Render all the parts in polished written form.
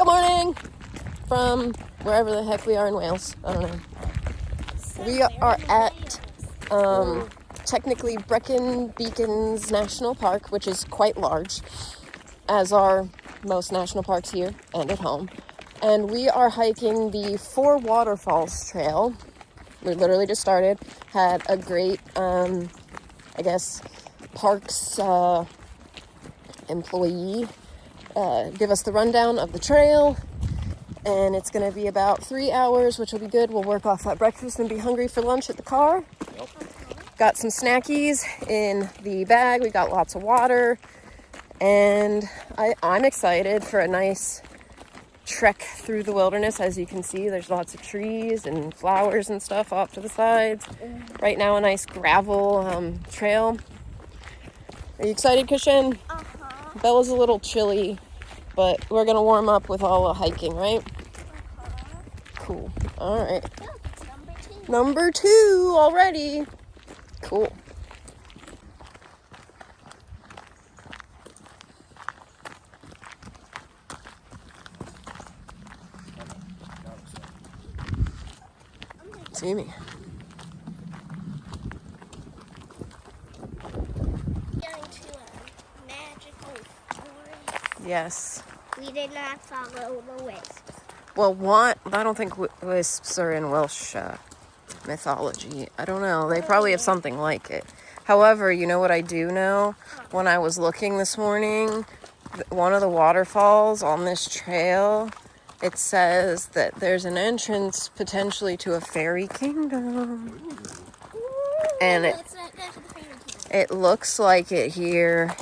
Good morning from wherever the heck we are in Wales. I don't know. We are at technically Brecon Beacons National Park, which is quite large, as are most national parks here and at home. And we are hiking the Four Waterfalls trail. We literally just started. Had a great, parks employee give us the rundown of the trail. And it's going to be about 3 hours, which will be good. We'll work off that breakfast and be hungry for lunch at the car. Yep. Got some snackies in the bag. We got lots of water. And I'm excited for a nice trek through the wilderness. As you can see, there's lots of trees and flowers and stuff off to the sides. Right now, a nice gravel trail. Are you excited, Christian? Uh-huh. Bella's a little chilly, but we're going to warm up with all the hiking, right? Uh-huh. Cool. All right. Look, number two already. Cool. See me. Going to a magical forest. Yes. We did not follow the wisps. Well, I don't think wisps are in Welsh mythology. I don't know. They probably have something like it. However, you know what I do know? When I was looking this morning, one of the waterfalls on this trail, it says that there's an entrance potentially to a fairy kingdom. And it looks like it here.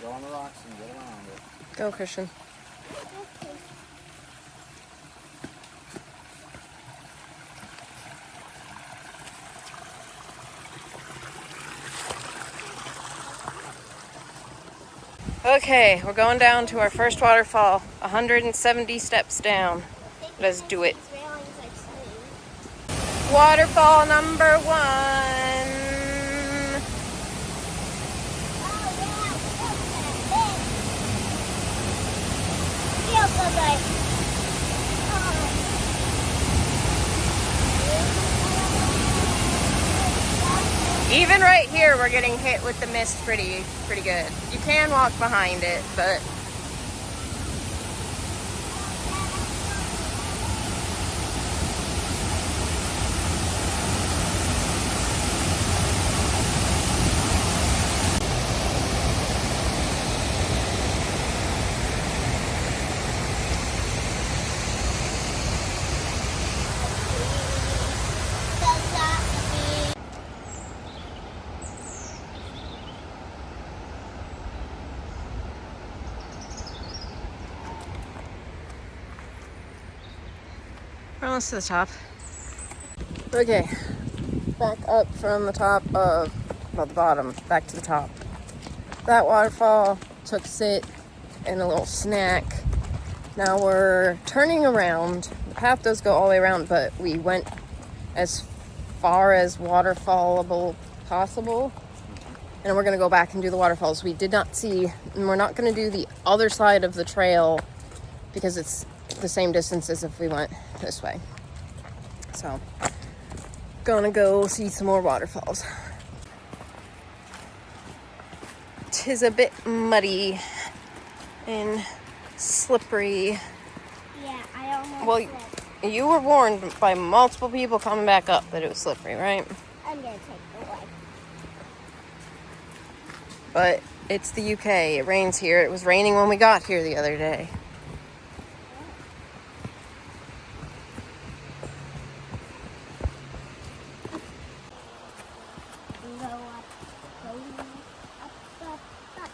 Go on the rocks and get around it. Go, Christian. Okay, we're going down to our first waterfall. 170 steps down. Let's do it. Waterfall number 1. Even right here, we're getting hit with the mist pretty good. You can walk behind it, but we're almost to the top. Okay, back up from the top of, well, the bottom, back to the top. That waterfall took a sit and a little snack. Now we're turning around. The path does go all the way around, but we went as far as waterfallable possible. And we're gonna go back and do the waterfalls. We did not see, and we're not gonna do the other side of the trail because it's the same distance as if we went this way. So, gonna go see some more waterfalls. 'Tis a bit muddy and slippery. Yeah, I almost Well, slipped. you were warned by multiple people coming back up that it was slippery, right? I'm gonna take the one. But it's the UK. It rains here. It was raining when we got here the other day. Go up, up, up, up.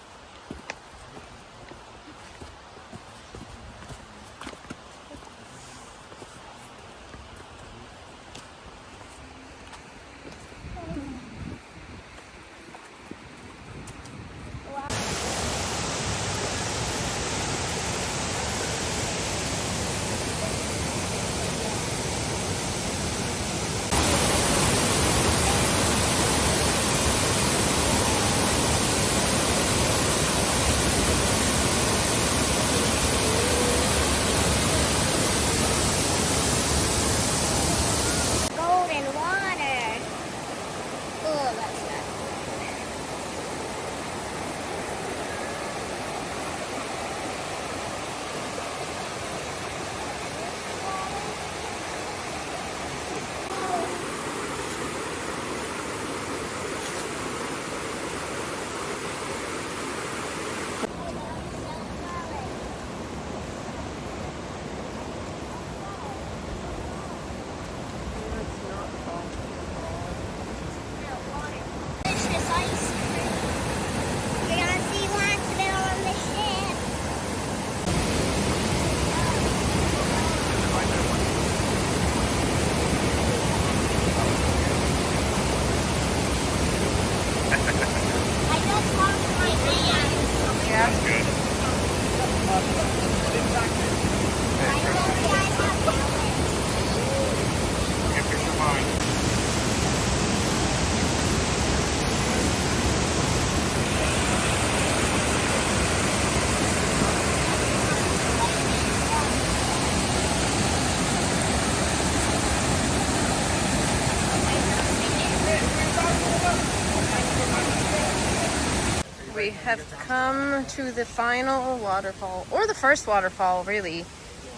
We have come to the final waterfall, or the first waterfall, really,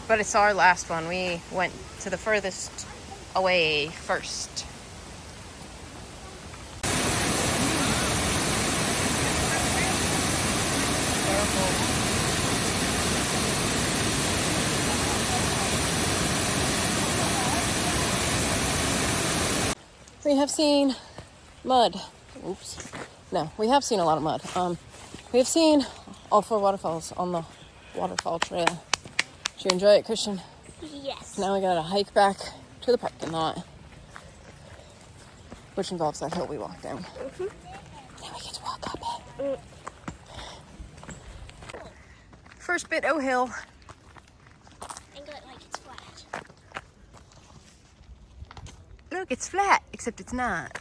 but it's our last one. We went to the furthest away first. We have seen mud. Oops. No, we have seen a lot of mud. We have seen all 4 waterfalls on the waterfall trail. Did you enjoy it, Christian? Yes. Now we gotta hike back to the parking lot, which involves that hill we walked down. Mm-hmm. Now we get to walk up it. First bit o' hill. And go like it's flat. Look, it's flat, except it's not.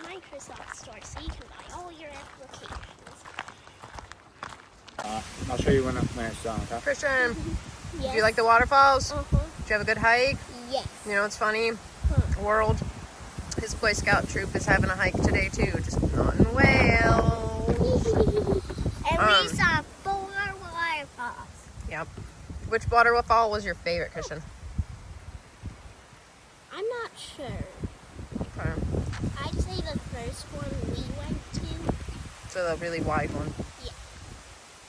Microsoft Store, so you can buy all your applications. I'll show you when it's done, okay? Christian, Yes. do you like the waterfalls? Uh-huh. Did you have a good hike? Yes. You know what's funny? World, his Boy Scout troop is having a hike today too, just not in Wales. And we saw 4 waterfalls. Yep. Which waterfall was your favorite, Christian? I'm not sure. Okay. I'd say the first one we went to. So the really wide one. Yeah.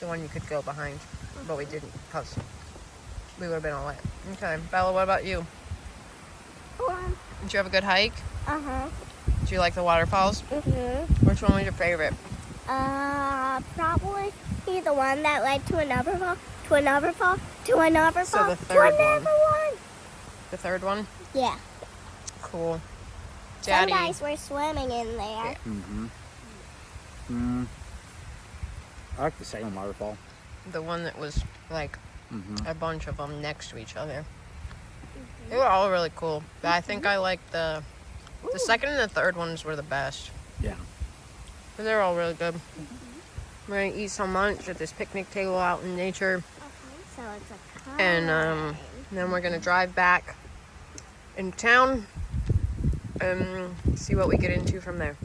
The one you could go behind, but we didn't because we would have been all wet. Okay, Bella, what about you? Did you have a good hike? Uh-huh. Did you like the waterfalls? Mm-hmm. Which one was your favorite? Probably the one that led to another fall, to another fall, to another So fall, the to third another one. The third one? Yeah. Cool. Some Daddy. guys were swimming in there. Mm-hmm. I like the second waterfall. The one that was like Mm-hmm. a bunch of them next to each other. They were all really cool. But I think I liked the second and the third ones were the best. Yeah. But they're all really good. We're gonna eat some lunch at this picnic table out in nature, So it's a climb. and then we're gonna drive back in town and see what we get into from there.